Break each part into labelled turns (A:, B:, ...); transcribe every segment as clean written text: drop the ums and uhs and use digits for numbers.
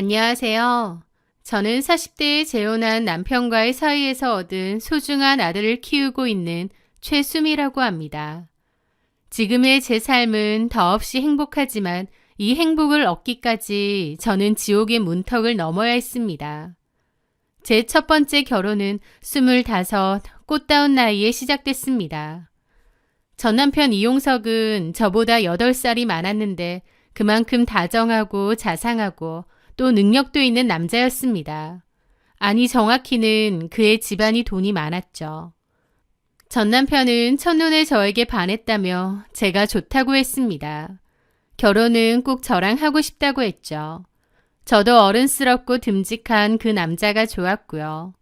A: 안녕하세요. 저는 40대에 재혼한 남편과의 사이에서 얻은 소중한 아들을 키우고 있는 최수미라고 합니다. 지금의 제 삶은 더없이 행복하지만 이 행복을 얻기까지 저는 지옥의 문턱을 넘어야 했습니다. 제 첫 번째 결혼은 25 꽃다운 나이에 시작됐습니다. 전 남편 이용석은 저보다 8살이 많았는데 그만큼 다정하고 자상하고 또 능력도 있는 남자였습니다. 아니 정확히는 그의 집안이 돈이 많았죠. 전 남편은 첫눈에 저에게 반했다며 제가 좋다고 했습니다. 결혼은 꼭 저랑 하고 싶다고 했죠. 저도 어른스럽고 듬직한 그 남자가 좋았고요.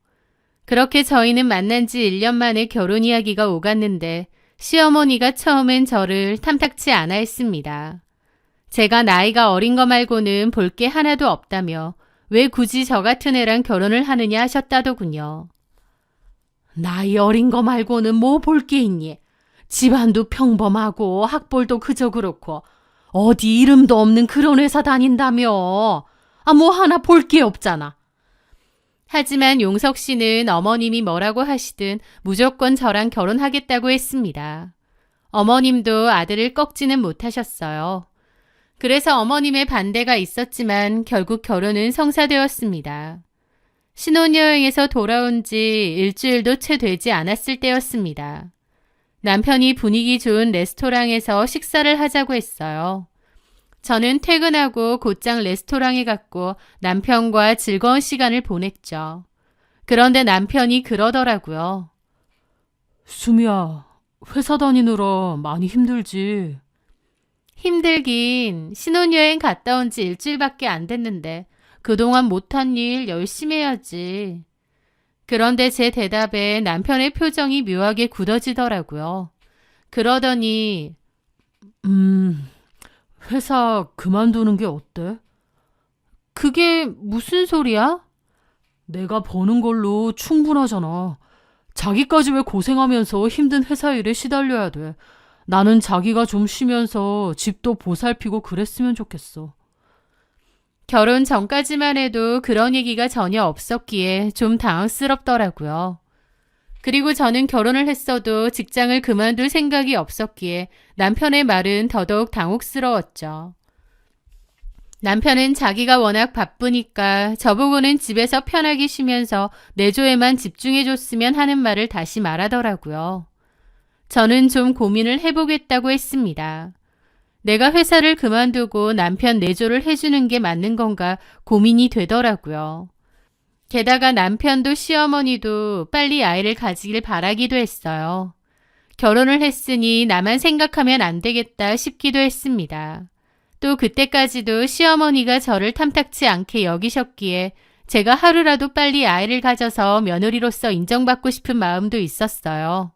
A: 그렇게 저희는 만난 지 1년 만에 결혼 이야기가 오갔는데 시어머니가 처음엔 저를 탐탁치 않아 했습니다. 제가 나이가 어린 거 말고는 볼 게 하나도 없다며 왜 굳이 저 같은 애랑 결혼을 하느냐 하셨다더군요. 나이 어린 거 말고는 뭐 볼 게 있니? 집안도 평범하고 학벌도 그저 그렇고 어디 이름도 없는 그런 회사 다닌다며. 뭐 하나 볼 게 없잖아. 하지만 용석 씨는 어머님이 뭐라고 하시든 무조건 저랑 결혼하겠다고 했습니다. 어머님도 아들을 꺾지는 못하셨어요. 그래서 어머님의 반대가 있었지만 결국 결혼은 성사되었습니다. 신혼여행에서 돌아온 지 일주일도 채 되지 않았을 때였습니다. 남편이 분위기 좋은 레스토랑에서 식사를 하자고 했어요. 저는 퇴근하고 곧장 레스토랑에 갔고 남편과 즐거운 시간을 보냈죠. 그런데 남편이 그러더라고요. 수미야, 회사 다니느라 많이 힘들지? 힘들긴 신혼여행 갔다 온 지 일주일밖에 안 됐는데 그동안 못한 일 열심히 해야지. 그런데 제 대답에 남편의 표정이 묘하게 굳어지더라고요. 그러더니 회사 그만두는 게 어때? 그게 무슨 소리야? 내가 버는 걸로 충분하잖아. 자기까지 왜 고생하면서 힘든 회사 일에 시달려야 돼. 나는 자기가 좀 쉬면서 집도 보살피고 그랬으면 좋겠어. 결혼 전까지만 해도 그런 얘기가 전혀 없었기에 좀 당황스럽더라고요. 그리고 저는 결혼을 했어도 직장을 그만둘 생각이 없었기에 남편의 말은 더더욱 당혹스러웠죠. 남편은 자기가 워낙 바쁘니까 저보고는 집에서 편하게 쉬면서 내조에만 집중해줬으면 하는 말을 다시 말하더라고요. 저는 좀 고민을 해보겠다고 했습니다. 내가 회사를 그만두고 남편 내조를 해주는 게 맞는 건가 고민이 되더라고요. 게다가 남편도 시어머니도 빨리 아이를 가지길 바라기도 했어요. 결혼을 했으니 나만 생각하면 안 되겠다 싶기도 했습니다. 또 그때까지도 시어머니가 저를 탐탁치 않게 여기셨기에 제가 하루라도 빨리 아이를 가져서 며느리로서 인정받고 싶은 마음도 있었어요.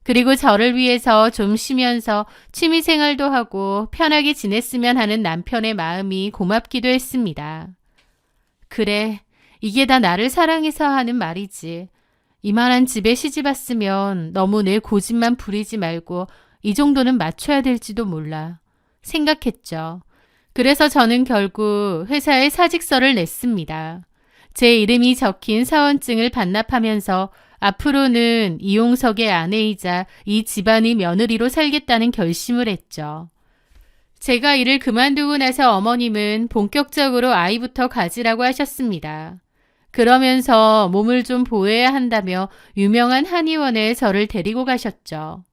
A: 그리고 저를 위해서 좀 쉬면서 취미생활도 하고 편하게 지냈으면 하는 남편의 마음이 고맙기도 했습니다. 그래, 이게 다 나를 사랑해서 하는 말이지. 이만한 집에 시집 왔으면 너무 내 고집만 부리지 말고 이 정도는 맞춰야 될지도 몰라. 생각했죠. 그래서 저는 결국 회사에 사직서를 냈습니다. 제 이름이 적힌 사원증을 반납하면서 앞으로는 이용석의 아내이자 이 집안의 며느리로 살겠다는 결심을 했죠. 제가 일을 그만두고 나서 어머님은 본격적으로 아이부터 가지라고 하셨습니다. 그러면서 몸을 좀 보호해야 한다며 유명한 한의원에 저를 데리고 가셨죠.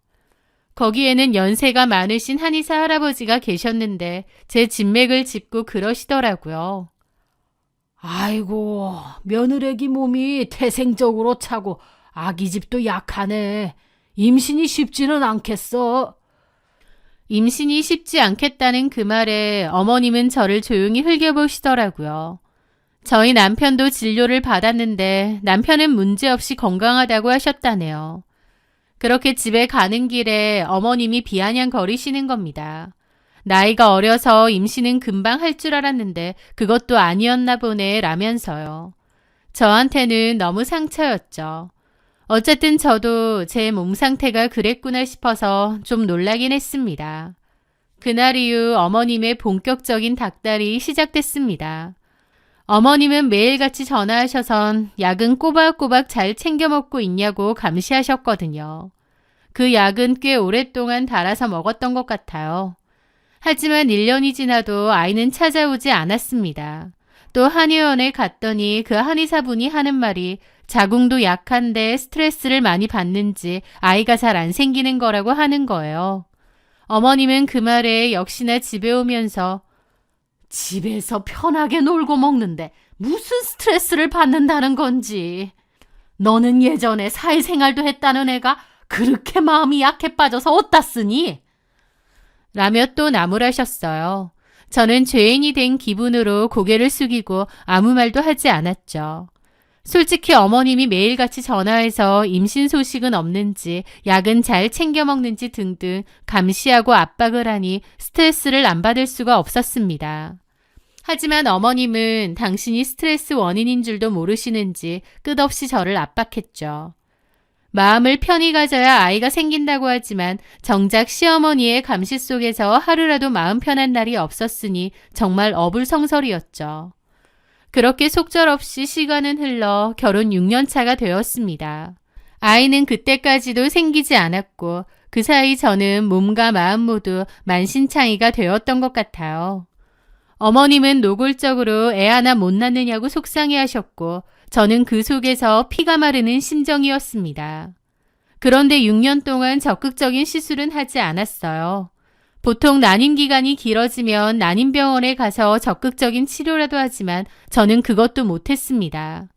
A: 거기에는 연세가 많으신 한의사 할아버지가 계셨는데 제 진맥을 짚고 그러시더라고요. 아이고, 며느래기 몸이 태생적으로 차고 아기 집도 약하네. 임신이 쉽지는 않겠어. 임신이 쉽지 않겠다는 그 말에 어머님은 저를 조용히 흘겨보시더라고요. 저희 남편도 진료를 받았는데 남편은 문제없이 건강하다고 하셨다네요. 그렇게 집에 가는 길에 어머님이 비아냥거리시는 겁니다. 나이가 어려서 임신은 금방 할 줄 알았는데 그것도 아니었나 보네 라면서요. 저한테는 너무 상처였죠. 어쨌든 저도 제 몸 상태가 그랬구나 싶어서 좀 놀라긴 했습니다. 그날 이후 어머님의 본격적인 닥달이 시작됐습니다. 어머님은 매일같이 전화하셔선 약은 꼬박꼬박 잘 챙겨 먹고 있냐고 감시하셨거든요. 그 약은 꽤 오랫동안 달아서 먹었던 것 같아요. 하지만 1년이 지나도 아이는 찾아오지 않았습니다. 또 한의원에 갔더니 그 한의사분이 하는 말이 자궁도 약한데 스트레스를 많이 받는지 아이가 잘 안 생기는 거라고 하는 거예요. 어머님은 그 말에 역시나 집에 오면서 집에서 편하게 놀고 먹는데 무슨 스트레스를 받는다는 건지. 너는 예전에 사회생활도 했다는 애가 그렇게 마음이 약해 빠져서 어디다 쓰니? 라며 또 나무라셨어요. 저는 죄인이 된 기분으로 고개를 숙이고 아무 말도 하지 않았죠. 솔직히 어머님이 매일같이 전화해서 임신 소식은 없는지, 약은 잘 챙겨 먹는지 등등 감시하고 압박을 하니 스트레스를 안 받을 수가 없었습니다. 하지만 어머님은 당신이 스트레스 원인인 줄도 모르시는지 끝없이 저를 압박했죠. 마음을 편히 가져야 아이가 생긴다고 하지만 정작 시어머니의 감시 속에서 하루라도 마음 편한 날이 없었으니 정말 어불성설이었죠. 그렇게 속절없이 시간은 흘러 결혼 6년 차가 되었습니다. 아이는 그때까지도 생기지 않았고 그 사이 저는 몸과 마음 모두 만신창이가 되었던 것 같아요. 어머님은 노골적으로 애 하나 못 낳느냐고 속상해하셨고 저는 그 속에서 피가 마르는 심정이었습니다. 그런데 6년 동안 적극적인 시술은 하지 않았어요. 보통 난임 기간이 길어지면 난임병원에 가서 적극적인 치료라도 하지만 저는 그것도 못했습니다.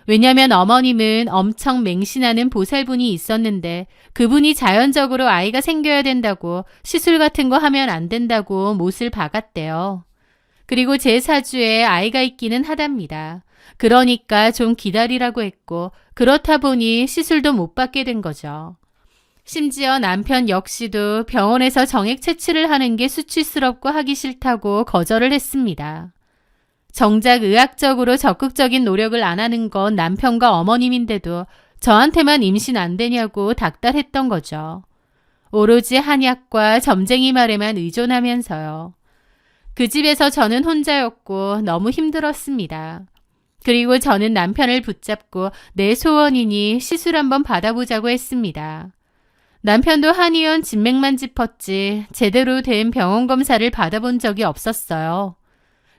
A: 왜냐하면 어머님은 엄청 맹신하는 보살분이 있었는데 그분이 자연적으로 아이가 생겨야 된다고 시술 같은 거 하면 안 된다고 못을 박았대요. 그리고 제 사주에 아이가 있기는 하답니다. 그러니까 좀 기다리라고 했고 그렇다 보니 시술도 못 받게 된 거죠. 심지어 남편 역시도 병원에서 정액 채취를 하는 게 수치스럽고 하기 싫다고 거절을 했습니다. 정작 의학적으로 적극적인 노력을 안 하는 건 남편과 어머님인데도 저한테만 임신 안 되냐고 닥달했던 거죠. 오로지 한약과 점쟁이 말에만 의존하면서요. 그 집에서 저는 혼자였고 너무 힘들었습니다. 그리고 저는 남편을 붙잡고 내 소원이니 시술 한번 받아보자고 했습니다. 남편도 한의원 진맥만 짚었지 제대로 된 병원 검사를 받아본 적이 없었어요.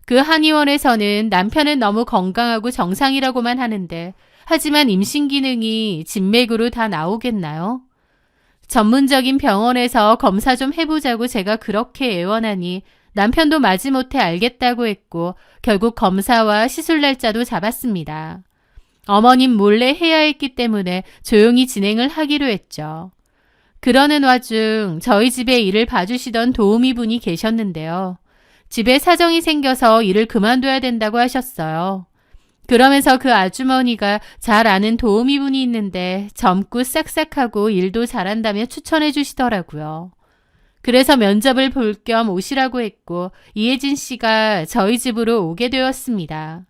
A: 그 한의원에서는 남편은 너무 건강하고 정상이라고만 하는데 하지만 임신 기능이 진맥으로 다 나오겠나요? 전문적인 병원에서 검사 좀 해보자고 제가 그렇게 애원하니 남편도 마지못해 알겠다고 했고 결국 검사와 시술 날짜도 잡았습니다. 어머님 몰래 해야 했기 때문에 조용히 진행을 하기로 했죠. 그러는 와중 저희 집에 일을 봐주시던 도우미 분이 계셨는데요. 집에 사정이 생겨서 일을 그만둬야 된다고 하셨어요. 그러면서 그 아주머니가 잘 아는 도우미 분이 있는데 젊고 싹싹하고 일도 잘한다며 추천해 주시더라고요. 그래서 면접을 볼 겸 오시라고 했고 이혜진 씨가 저희 집으로 오게 되었습니다.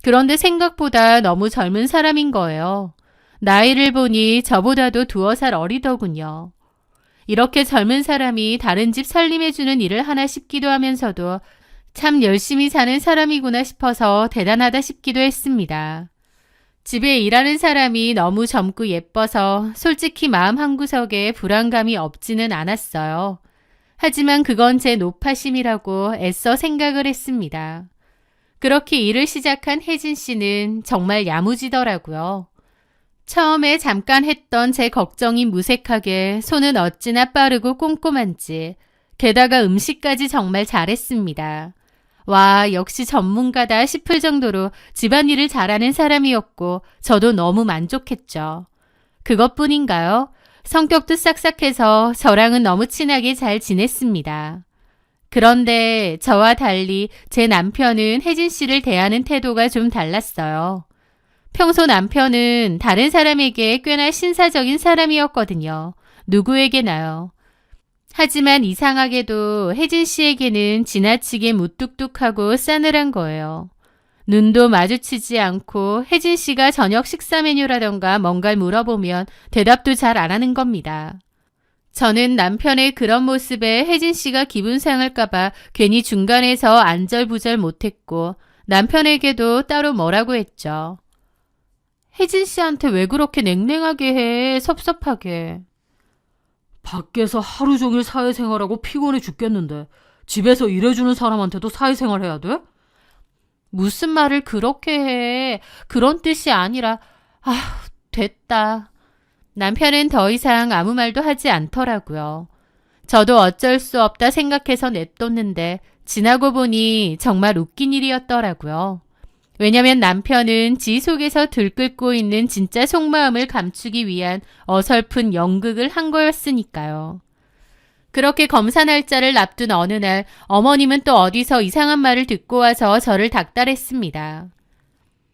A: 그런데 생각보다 너무 젊은 사람인 거예요. 나이를 보니 저보다도 2살 어리더군요. 이렇게 젊은 사람이 다른 집 살림해주는 일을 하나 싶기도 하면서도 참 열심히 사는 사람이구나 싶어서 대단하다 싶기도 했습니다. 집에 일하는 사람이 너무 젊고 예뻐서 솔직히 마음 한구석에 불안감이 없지는 않았어요. 하지만 그건 제 노파심이라고 애써 생각을 했습니다. 그렇게 일을 시작한 혜진 씨는 정말 야무지더라고요. 처음에 잠깐 했던 제 걱정이 무색하게 손은 어찌나 빠르고 꼼꼼한지 게다가 음식까지 정말 잘했습니다. 와, 역시 전문가다 싶을 정도로 집안일을 잘하는 사람이었고 저도 너무 만족했죠. 그것뿐인가요? 성격도 싹싹해서 저랑은 너무 친하게 잘 지냈습니다. 그런데 저와 달리 제 남편은 혜진 씨를 대하는 태도가 좀 달랐어요. 평소 남편은 다른 사람에게 꽤나 신사적인 사람이었거든요. 누구에게나요. 하지만 이상하게도 혜진 씨에게는 지나치게 무뚝뚝하고 싸늘한 거예요. 눈도 마주치지 않고 혜진 씨가 저녁 식사 메뉴라던가 뭔가를 물어보면 대답도 잘 안 하는 겁니다. 저는 남편의 그런 모습에 혜진 씨가 기분 상할까봐 괜히 중간에서 안절부절 못했고 남편에게도 따로 뭐라고 했죠. 혜진 씨한테 왜 그렇게 냉랭하게 해, 섭섭하게. 밖에서 하루 종일 사회생활하고 피곤해 죽겠는데 집에서 일해주는 사람한테도 사회생활 해야 돼? 무슨 말을 그렇게 해. 그런 뜻이 아니라. 됐다. 남편은 더 이상 아무 말도 하지 않더라고요. 저도 어쩔 수 없다 생각해서 냅뒀는데 지나고 보니 정말 웃긴 일이었더라고요. 왜냐면 남편은 지 속에서 들끓고 있는 진짜 속마음을 감추기 위한 어설픈 연극을 한 거였으니까요. 그렇게 검사 날짜를 앞둔 어느 날 어머님은 또 어디서 이상한 말을 듣고 와서 저를 닥달했습니다.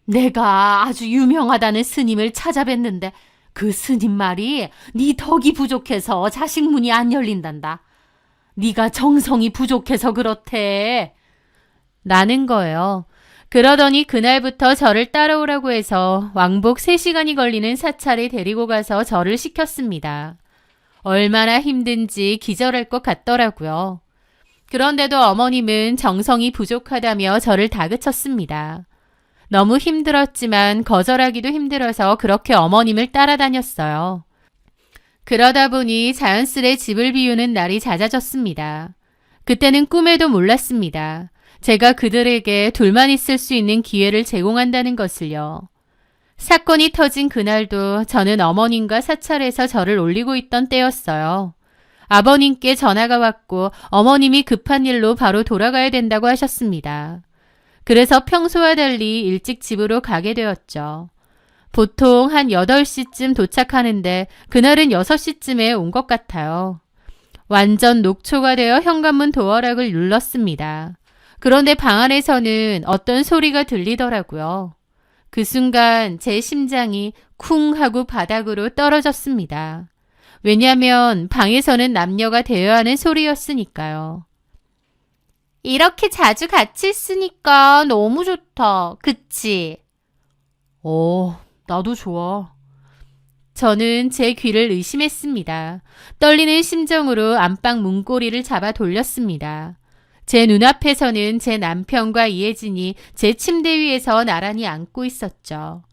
A: 내가 아주 유명하다는 스님을 찾아뵀는데 그 스님 말이 네 덕이 부족해서 자식 문이 안 열린단다. 네가 정성이 부족해서 그렇대. 라는 거예요. 그러더니 그날부터 저를 따라오라고 해서 왕복 3시간이 걸리는 사찰에 데리고 가서 절을 시켰습니다. 얼마나 힘든지 기절할 것 같더라고요. 그런데도 어머님은 정성이 부족하다며 저를 다그쳤습니다. 너무 힘들었지만 거절하기도 힘들어서 그렇게 어머님을 따라다녔어요. 그러다 보니 자연스레 집을 비우는 날이 잦아졌습니다. 그때는 꿈에도 몰랐습니다. 제가 그들에게 둘만 있을 수 있는 기회를 제공한다는 것을요. 사건이 터진 그날도 저는 어머님과 사찰에서 저를 올리고 있던 때였어요. 아버님께 전화가 왔고 어머님이 급한 일로 바로 돌아가야 된다고 하셨습니다. 그래서 평소와 달리 일찍 집으로 가게 되었죠. 보통 한 8시쯤 도착하는데 그날은 6시쯤에 온 것 같아요. 완전 녹초가 되어 현관문 도어락을 눌렀습니다. 그런데 방 안에서는 어떤 소리가 들리더라고요. 그 순간 제 심장이 쿵 하고 바닥으로 떨어졌습니다. 왜냐하면 방에서는 남녀가 대화하는 소리였으니까요. 이렇게 자주 같이 있으니까 너무 좋다. 그치? 나도 좋아. 저는 제 귀를 의심했습니다. 떨리는 심정으로 안방 문고리를 잡아 돌렸습니다. 제 눈앞에서는 제 남편과 이혜진이 제 침대 위에서 나란히 앉고 있었죠.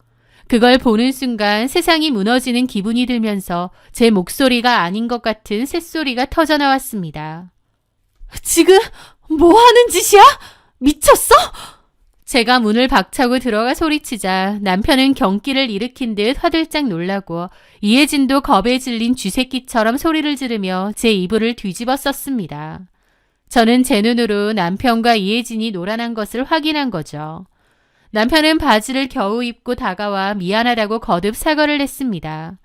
A: 그걸 보는 순간 세상이 무너지는 기분이 들면서 제 목소리가 아닌 것 같은 쇳소리가 터져나왔습니다. 지금 뭐 하는 짓이야? 미쳤어? 제가 문을 박차고 들어가 소리치자 남편은 경기를 일으킨 듯 화들짝 놀라고 이혜진도 겁에 질린 쥐새끼처럼 소리를 지르며 제 이불을 뒤집어 썼습니다. 저는 제 눈으로 남편과 이혜진이 놀아난 것을 확인한 거죠. 남편은 바지를 겨우 입고 다가와 미안하다고 거듭 사과를 했습니다.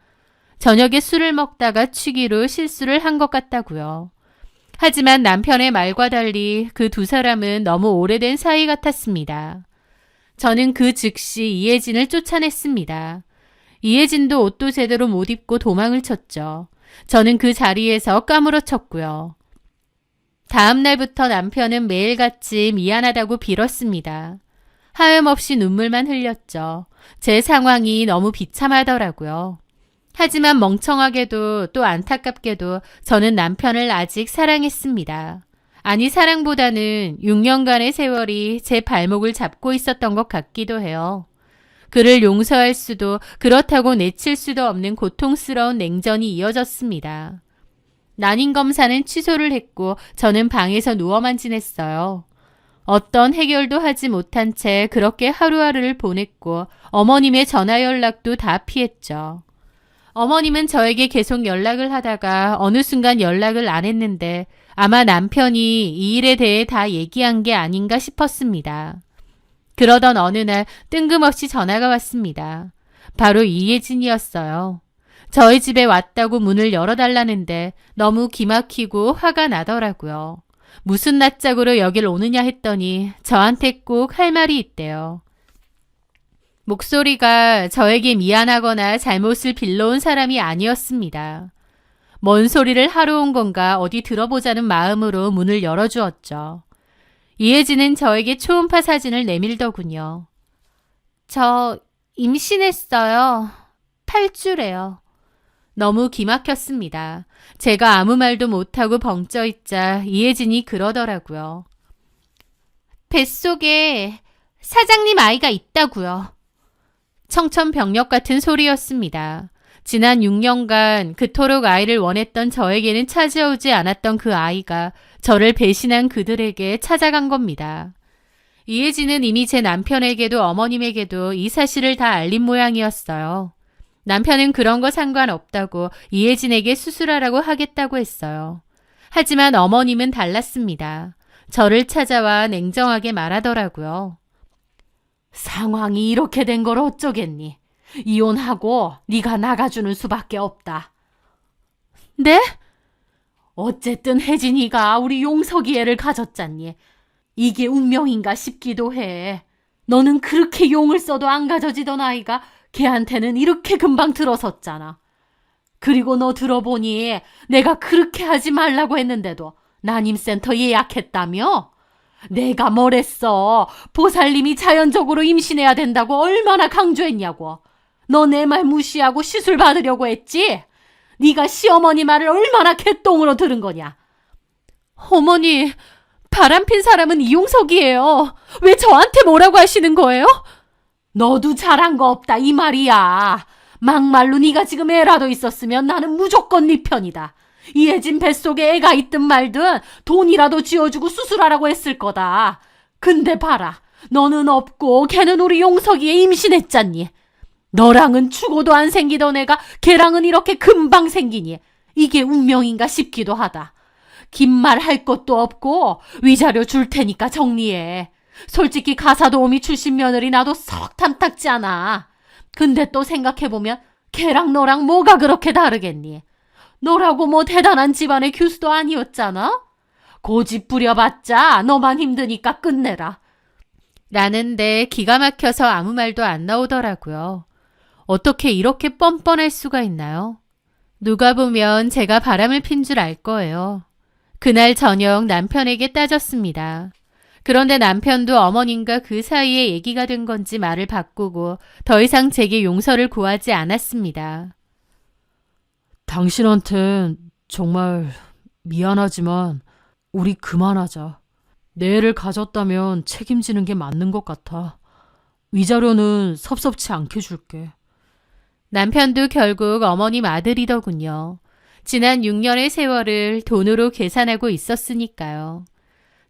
A: 저녁에 술을 먹다가 취기로 실수를 한 것 같다고요. 하지만 남편의 말과 달리 그 두 사람은 너무 오래된 사이 같았습니다. 저는 그 즉시 이혜진을 쫓아냈습니다. 이혜진도 옷도 제대로 못 입고 도망을 쳤죠. 저는 그 자리에서 까무러쳤고요. 다음 날부터 남편은 매일같이 미안하다고 빌었습니다. 하염없이 눈물만 흘렸죠. 제 상황이 너무 비참하더라고요. 하지만 멍청하게도 또 안타깝게도 저는 남편을 아직 사랑했습니다. 아니 사랑보다는 6년간의 세월이 제 발목을 잡고 있었던 것 같기도 해요. 그를 용서할 수도 그렇다고 내칠 수도 없는 고통스러운 냉전이 이어졌습니다. 난임 검사는 취소를 했고 저는 방에서 누워만 지냈어요. 어떤 해결도 하지 못한 채 그렇게 하루하루를 보냈고 어머님의 전화 연락도 다 피했죠. 어머님은 저에게 계속 연락을 하다가 어느 순간 연락을 안 했는데 아마 남편이 이 일에 대해 다 얘기한 게 아닌가 싶었습니다. 그러던 어느 날 뜬금없이 전화가 왔습니다. 바로 이혜진이었어요. 저희 집에 왔다고 문을 열어달라는데 너무 기막히고 화가 나더라고요. 무슨 낯짝으로 여길 오느냐 했더니 저한테 꼭 할 말이 있대요. 목소리가 저에게 미안하거나 잘못을 빌러온 사람이 아니었습니다. 뭔 소리를 하러 온 건가 어디 들어보자는 마음으로 문을 열어주었죠. 이혜진은 저에게 초음파 사진을 내밀더군요. 저 임신했어요. 8주래요. 너무 기막혔습니다. 제가 아무 말도 못하고 벙쪄있자 이혜진이 그러더라고요. 뱃속에 사장님 아이가 있다고요. 청천벽력 같은 소리였습니다. 지난 6년간 그토록 아이를 원했던 저에게는 찾아오지 않았던 그 아이가 저를 배신한 그들에게 찾아간 겁니다. 이혜진은 이미 제 남편에게도 어머님에게도 이 사실을 다 알린 모양이었어요. 남편은 그런 거 상관없다고 이혜진에게 수술하라고 하겠다고 했어요. 하지만 어머님은 달랐습니다. 저를 찾아와 냉정하게 말하더라고요. 상황이 이렇게 된 걸 어쩌겠니? 이혼하고 네가 나가주는 수밖에 없다. 네? 어쨌든 혜진이가 우리 용석이 애를 가졌잖니. 이게 운명인가 싶기도 해. 너는 그렇게 용을 써도 안 가져지던 아이가 걔한테는 이렇게 금방 들어섰잖아. 그리고 너 들어보니 내가 그렇게 하지 말라고 했는데도 난임센터 예약했다며? 내가 뭐랬어. 보살님이 자연적으로 임신해야 된다고 얼마나 강조했냐고. 너 내 말 무시하고 시술 받으려고 했지? 네가 시어머니 말을 얼마나 개똥으로 들은 거냐. 어머니, 바람핀 사람은 이용석이에요. 왜 저한테 뭐라고 하시는 거예요? 너도 잘한 거 없다 이 말이야. 막말로 네가 지금 애라도 있었으면 나는 무조건 네 편이다. 이혜진 뱃속에 애가 있든 말든 돈이라도 쥐어주고 수술하라고 했을 거다. 근데 봐라. 너는 없고 걔는 우리 용석이에 임신했잖니. 너랑은 죽어도 안 생기던 애가 걔랑은 이렇게 금방 생기니. 이게 운명인가 싶기도 하다. 긴 말 할 것도 없고 위자료 줄 테니까 정리해. 솔직히 가사도우미 출신 며느리 나도 썩 탐탁지 않아. 근데 또 생각해보면 걔랑 너랑 뭐가 그렇게 다르겠니? 너라고 뭐 대단한 집안의 교수도 아니었잖아? 고집 부려봤자 너만 힘드니까 끝내라. 라는데 기가 막혀서 아무 말도 안 나오더라고요. 어떻게 이렇게 뻔뻔할 수가 있나요? 누가 보면 제가 바람을 핀 줄 알 거예요. 그날 저녁 남편에게 따졌습니다. 그런데 남편도 어머님과 그 사이에 얘기가 된 건지 말을 바꾸고 더 이상 제게 용서를 구하지 않았습니다. 당신한텐 정말 미안하지만 우리 그만하자. 내 애를 가졌다면 책임지는 게 맞는 것 같아. 위자료는 섭섭치 않게 줄게. 남편도 결국 어머님 아들이더군요. 지난 6년의 세월을 돈으로 계산하고 있었으니까요.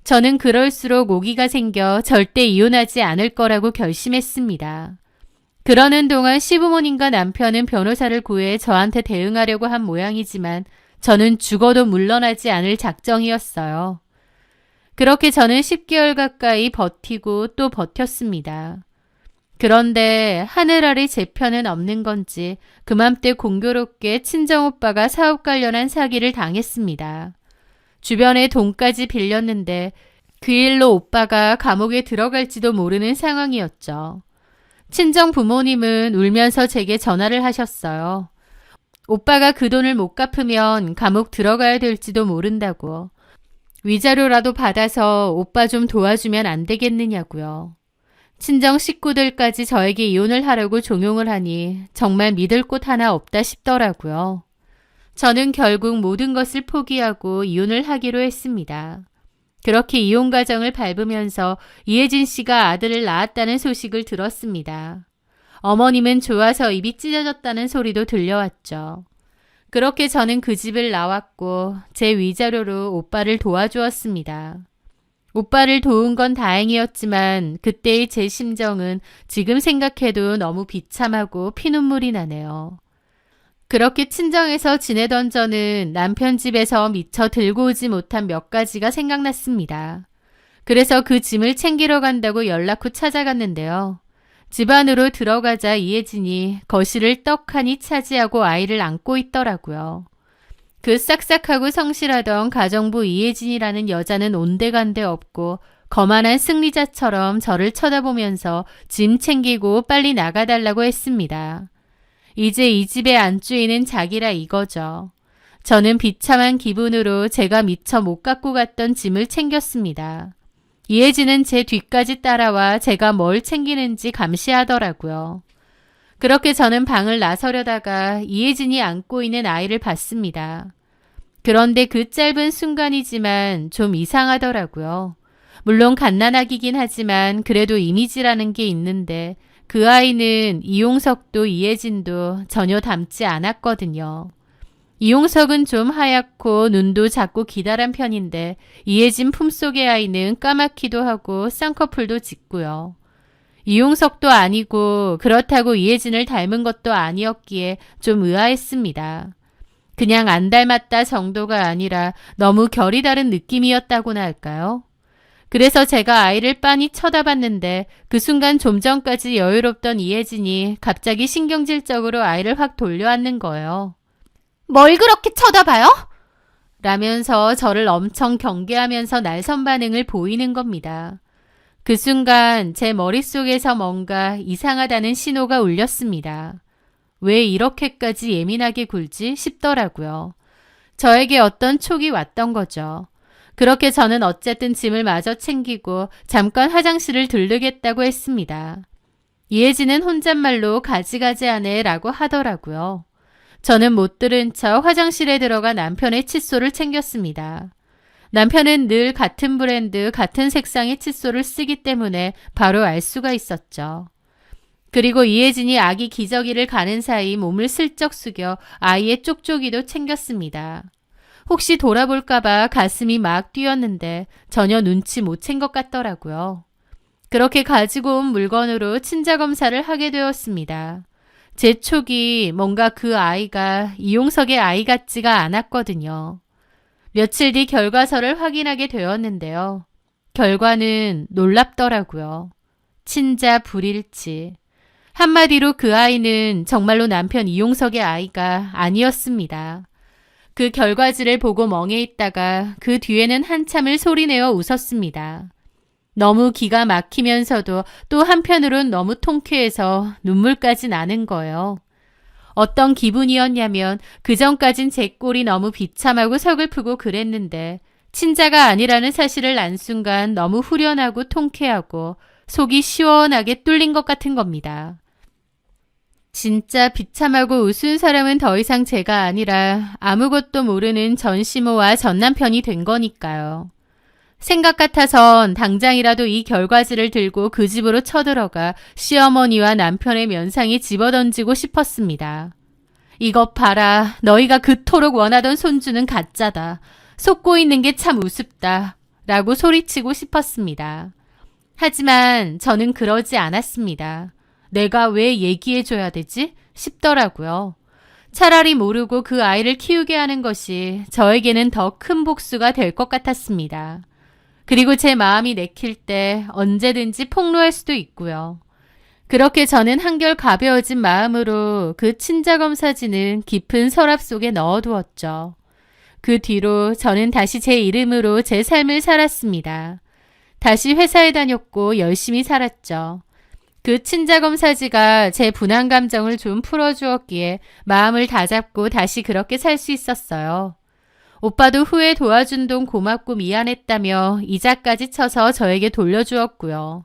A: 저는 그럴수록 오기가 생겨 절대 이혼하지 않을 거라고 결심했습니다. 그러는 동안 시부모님과 남편은 변호사를 구해 저한테 대응하려고 한 모양이지만 저는 죽어도 물러나지 않을 작정이었어요. 그렇게 저는 10개월 가까이 버티고 또 버텼습니다. 그런데 하늘 아래 제 편은 없는 건지 그맘때 공교롭게 친정오빠가 사업 관련한 사기를 당했습니다. 주변에 돈까지 빌렸는데 그 일로 오빠가 감옥에 들어갈지도 모르는 상황이었죠. 친정 부모님은 울면서 제게 전화를 하셨어요. 오빠가 그 돈을 못 갚으면 감옥 들어가야 될지도 모른다고. 위자료라도 받아서 오빠 좀 도와주면 안 되겠느냐고요. 친정 식구들까지 저에게 이혼을 하려고 종용을 하니 정말 믿을 곳 하나 없다 싶더라고요. 저는 결국 모든 것을 포기하고 이혼을 하기로 했습니다. 그렇게 이혼 과정을 밟으면서 이혜진 씨가 아들을 낳았다는 소식을 들었습니다. 어머님은 좋아서 입이 찢어졌다는 소리도 들려왔죠. 그렇게 저는 그 집을 나왔고 제 위자료로 오빠를 도와주었습니다. 오빠를 도운 건 다행이었지만 그때의 제 심정은 지금 생각해도 너무 비참하고 피눈물이 나네요. 그렇게 친정에서 지내던 저는 남편 집에서 미처 들고 오지 못한 몇 가지가 생각났습니다. 그래서 그 짐을 챙기러 간다고 연락 후 찾아갔는데요. 집 안으로 들어가자 이혜진이 거실을 떡하니 차지하고 아이를 안고 있더라고요. 그 싹싹하고 성실하던 가정부 이혜진이라는 여자는 온데간데 없고 거만한 승리자처럼 저를 쳐다보면서 짐 챙기고 빨리 나가달라고 했습니다. 이제 이 집의 안주인은 자기라 이거죠. 저는 비참한 기분으로 제가 미처 못 갖고 갔던 짐을 챙겼습니다. 이혜진은 제 뒤까지 따라와 제가 뭘 챙기는지 감시하더라고요. 그렇게 저는 방을 나서려다가 이혜진이 안고 있는 아이를 봤습니다. 그런데 그 짧은 순간이지만 좀 이상하더라고요.
B: 물론 갓난아기긴 하지만 그래도 이미지라는 게 있는데 그 아이는 이용석도 이혜진도 전혀 닮지 않았거든요. 이용석은 좀 하얗고 눈도 작고 기다란 편인데 이혜진 품속의 아이는 까맣기도 하고 쌍꺼풀도 짙고요. 이용석도 아니고 그렇다고 이혜진을 닮은 것도 아니었기에 좀 의아했습니다. 그냥 안 닮았다 정도가 아니라 너무 결이 다른 느낌이었다고나 할까요? 그래서 제가 아이를 빤히 쳐다봤는데 그 순간 좀 전까지 여유롭던 이혜진이 갑자기 신경질적으로 아이를 확 돌려앉는 거예요. 뭘 그렇게 쳐다봐요? 라면서 저를 엄청 경계하면서 날선 반응을 보이는 겁니다. 그 순간 제 머릿속에서 뭔가 이상하다는 신호가 울렸습니다. 왜 이렇게까지 예민하게 굴지 싶더라고요. 저에게 어떤 촉이 왔던 거죠. 그렇게 저는 어쨌든 짐을 마저 챙기고 잠깐 화장실을 들르겠다고 했습니다. 이혜진은 혼잣말로 가지가지하네 라고 하더라고요. 저는 못 들은 척 화장실에 들어가 남편의 칫솔을 챙겼습니다. 남편은 늘 같은 브랜드, 같은 색상의 칫솔을 쓰기 때문에 바로 알 수가 있었죠. 그리고 이혜진이 아기 기저귀를 가는 사이 몸을 슬쩍 숙여 아이의 쪽쪽이도 챙겼습니다. 혹시 돌아볼까봐 가슴이 막 뛰었는데 전혀 눈치 못 챈 것 같더라고요. 그렇게 가지고 온 물건으로 친자 검사를 하게 되었습니다. 제 촉이 뭔가 그 아이가 이용석의 아이 같지가 않았거든요. 며칠 뒤 결과서를 확인하게 되었는데요. 결과는 놀랍더라고요. 친자 불일치. 한마디로 그 아이는 정말로 남편 이용석의 아이가 아니었습니다. 그 결과지를 보고 멍해 있다가 그 뒤에는 한참을 소리내어 웃었습니다. 너무 기가 막히면서도 또 한편으론 너무 통쾌해서 눈물까지 나는 거예요. 어떤 기분이었냐면 그전까진 제 꼴이 너무 비참하고 서글프고 그랬는데 친자가 아니라는 사실을 안 순간 너무 후련하고 통쾌하고 속이 시원하게 뚫린 것 같은 겁니다. 진짜 비참하고 우스운 사람은 더 이상 제가 아니라 아무것도 모르는 전시모와 전남편이 된 거니까요. 생각 같아선 당장이라도 이 결과지를 들고 그 집으로 쳐들어가 시어머니와 남편의 면상에 집어던지고 싶었습니다. 이것 봐라. 너희가 그토록 원하던 손주는 가짜다. 속고 있는 게 참 우습다. 라고 소리치고 싶었습니다. 하지만 저는 그러지 않았습니다. 내가 왜 얘기해줘야 되지? 싶더라고요. 차라리 모르고 그 아이를 키우게 하는 것이 저에게는 더 큰 복수가 될 것 같았습니다. 그리고 제 마음이 내킬 때 언제든지 폭로할 수도 있고요. 그렇게 저는 한결 가벼워진 마음으로 그 친자검사지는 깊은 서랍 속에 넣어두었죠. 그 뒤로 저는 다시 제 이름으로 제 삶을 살았습니다. 다시 회사에 다녔고 열심히 살았죠. 그 친자검사지가 제 분한 감정을 좀 풀어주었기에 마음을 다잡고 다시 그렇게 살 수 있었어요. 오빠도 후에 도와준 돈 고맙고 미안했다며 이자까지 쳐서 저에게 돌려주었고요.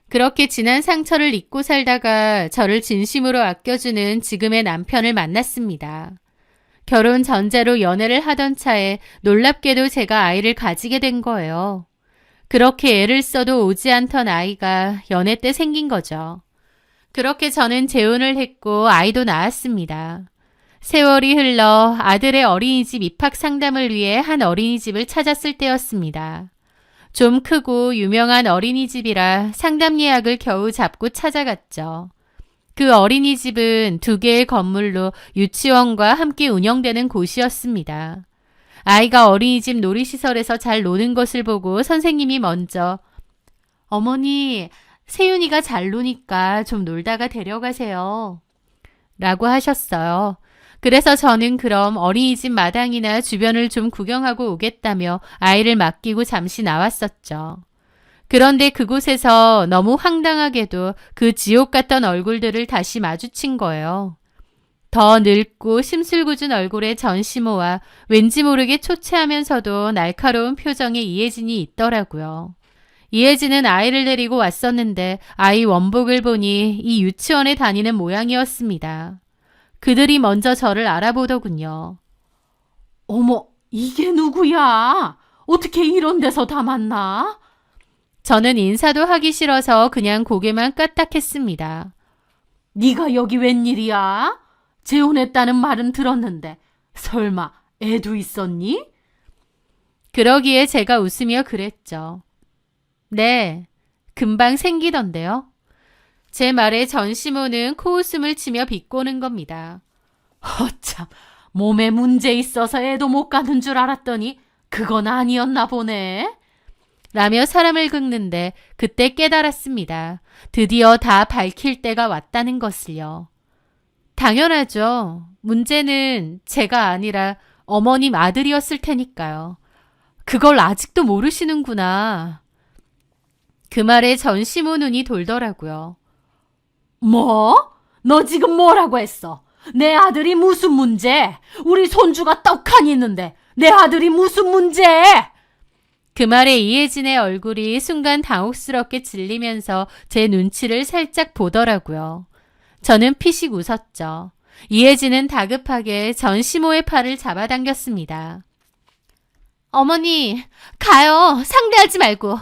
B: 그렇게 지난 상처를 잊고 살다가 저를 진심으로 아껴주는 지금의 남편을 만났습니다. 결혼 전제로 연애를 하던 차에 놀랍게도 제가 아이를 가지게 된 거예요. 그렇게 애를 써도 오지 않던 아이가 연애 때 생긴 거죠. 그렇게 저는 재혼을 했고 아이도 낳았습니다. 세월이 흘러 아들의 어린이집 입학 상담을 위해 한 어린이집을 찾았을 때였습니다. 좀 크고 유명한 어린이집이라 상담 예약을 겨우 잡고 찾아갔죠. 그 어린이집은 2개의 건물로 유치원과 함께 운영되는 곳이었습니다. 아이가 어린이집 놀이시설에서 잘 노는 것을 보고 선생님이 먼저 어머니, 세윤이가 잘 노니까 좀 놀다가 데려가세요. 라고 하셨어요. 그래서 저는 그럼 어린이집 마당이나 주변을 좀 구경하고 오겠다며 아이를 맡기고 잠시 나왔었죠. 그런데 그곳에서 너무 황당하게도 그 지옥 같던 얼굴들을 다시 마주친 거예요. 더 늙고 심술궂은 얼굴의 전시모와 왠지 모르게 초췌하면서도 날카로운 표정의 이혜진이 있더라고요. 이혜진은 아이를 데리고 왔었는데 아이 원복을 보니 이 유치원에 다니는 모양이었습니다. 그들이 먼저 저를 알아보더군요.
A: 어머, 이게 누구야? 어떻게 이런 데서 다 만나?
B: 저는 인사도 하기 싫어서 그냥 고개만 까딱했습니다.
A: 네가 여기 웬일이야? 재혼했다는 말은 들었는데 설마 애도 있었니?
B: 그러기에 제가 웃으며 그랬죠. 네, 금방 생기던데요. 제 말에 전시모는 코웃음을 치며 비꼬는 겁니다.
A: 허참, 몸에 문제 있어서 애도 못 가는 줄 알았더니 그건 아니었나 보네.
B: 라며 사람을 긁는데 그때 깨달았습니다. 드디어 다 밝힐 때가 왔다는 것을요. 당연하죠. 문제는 제가 아니라 어머님 아들이었을 테니까요. 그걸 아직도 모르시는구나. 그 말에 전시모 눈이 돌더라고요.
A: 뭐? 너 지금 뭐라고 했어? 내 아들이 무슨 문제? 우리 손주가 떡하니 있는데 내 아들이 무슨 문제?
B: 그 말에 이혜진의 얼굴이 순간 당혹스럽게 질리면서 제 눈치를 살짝 보더라고요. 저는 피식 웃었죠. 이혜진은 다급하게 전시모의 팔을 잡아당겼습니다. 어머니, 가요. 상대하지 말고.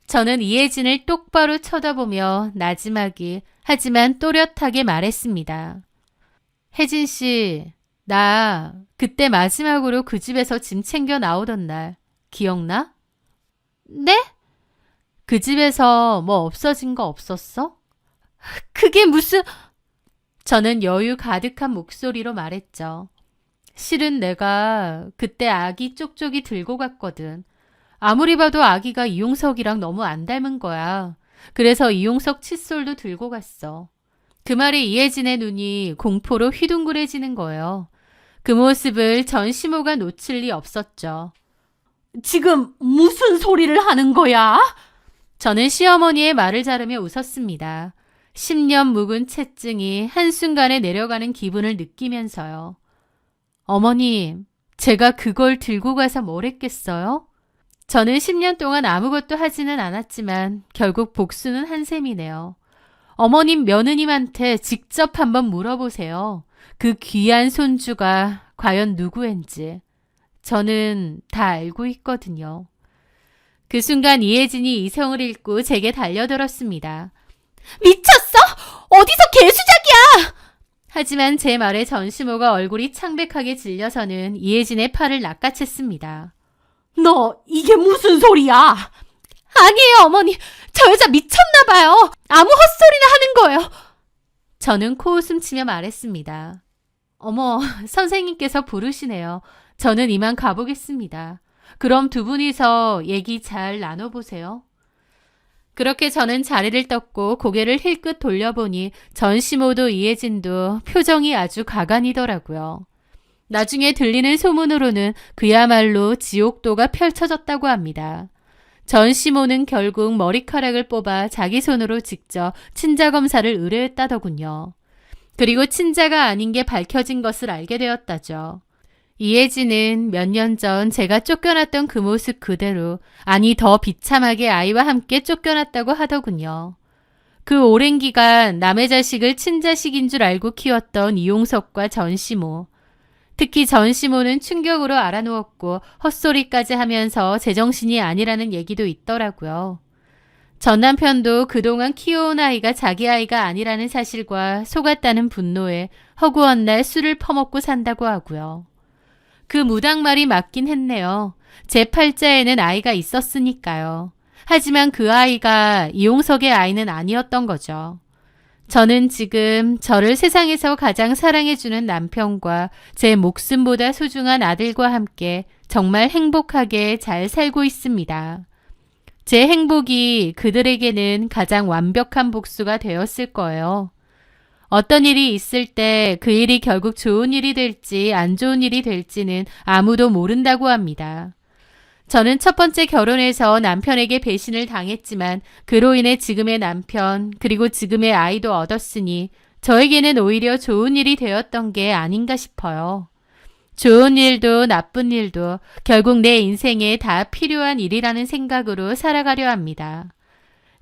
B: 저는 이혜진을 똑바로 쳐다보며 나지막이 하지만 또렷하게 말했습니다. 혜진 씨, 나 그때 마지막으로 그 집에서 짐 챙겨 나오던 날 기억나? 네? 그 집에서 뭐 없어진 거 없었어? 그게 무슨... 저는 여유 가득한 목소리로 말했죠. 실은 내가 그때 아기 쪽쪽이 들고 갔거든. 아무리 봐도 아기가 이용석이랑 너무 안 닮은 거야. 그래서 이용석 칫솔도 들고 갔어. 그 말에 이혜진의 눈이 공포로 휘둥그레지는 거예요. 그 모습을 전시모가 놓칠 리 없었죠.
A: 지금 무슨 소리를 하는 거야?
B: 저는 시어머니의 말을 자르며 웃었습니다. 10년 묵은 채증이 한순간에 내려가는 기분을 느끼면서요. 어머님, 제가 그걸 들고 가서 뭘 했겠어요? 저는 10년 동안 아무것도 하지는 않았지만 결국 복수는 한 셈이네요. 어머님 며느님한테 직접 한번 물어보세요. 그 귀한 손주가 과연 누구인지. 저는 다 알고 있거든요. 그 순간 이혜진이 이성을 잃고 제게 달려들었습니다. 미쳤어? 어디서 개수작이야! 하지만 제 말에 전시모가 얼굴이 창백하게 질려서는 이혜진의 팔을 낚아챘습니다.
A: 너 이게 무슨 소리야?
B: 아니에요, 어머니. 저 여자 미쳤나 봐요. 아무 헛소리나 하는 거예요. 저는 코웃음 치며 말했습니다. 어머, 선생님께서 부르시네요. 저는 이만 가보겠습니다. 그럼 두 분이서 얘기 잘 나눠보세요. 그렇게 저는 자리를 떴고 고개를 힐끗 돌려보니 전시모도 이혜진도 표정이 아주 가관이더라고요. 나중에 들리는 소문으로는 그야말로 지옥도가 펼쳐졌다고 합니다. 전시모는 결국 머리카락을 뽑아 자기 손으로 직접 친자검사를 의뢰했다더군요. 그리고 친자가 아닌 게 밝혀진 것을 알게 되었다죠. 이혜진은 몇 년 전 제가 쫓겨났던 그 모습 그대로, 아니 더 비참하게 아이와 함께 쫓겨났다고 하더군요. 그 오랜 기간 남의 자식을 친자식인 줄 알고 키웠던 이용석과 전시모. 특히 전시모는 충격으로 알아누웠고 헛소리까지 하면서 제정신이 아니라는 얘기도 있더라고요. 전 남편도 그동안 키워온 아이가 자기 아이가 아니라는 사실과 속았다는 분노에 허구한 날 술을 퍼먹고 산다고 하고요. 그 무당말이 맞긴 했네요. 제 팔자에는 아이가 있었으니까요. 하지만 그 아이가 이용석의 아이는 아니었던 거죠. 저는 지금 저를 세상에서 가장 사랑해주는 남편과 제 목숨보다 소중한 아들과 함께 정말 행복하게 잘 살고 있습니다. 제 행복이 그들에게는 가장 완벽한 복수가 되었을 거예요. 어떤 일이 있을 때 그 일이 결국 좋은 일이 될지 안 좋은 일이 될지는 아무도 모른다고 합니다. 저는 첫 번째 결혼에서 남편에게 배신을 당했지만 그로 인해 지금의 남편 그리고 지금의 아이도 얻었으니 저에게는 오히려 좋은 일이 되었던 게 아닌가 싶어요. 좋은 일도 나쁜 일도 결국 내 인생에 다 필요한 일이라는 생각으로 살아가려 합니다.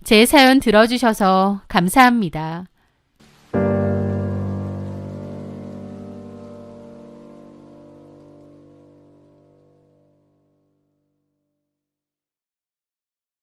B: 제 사연 들어주셔서 감사합니다.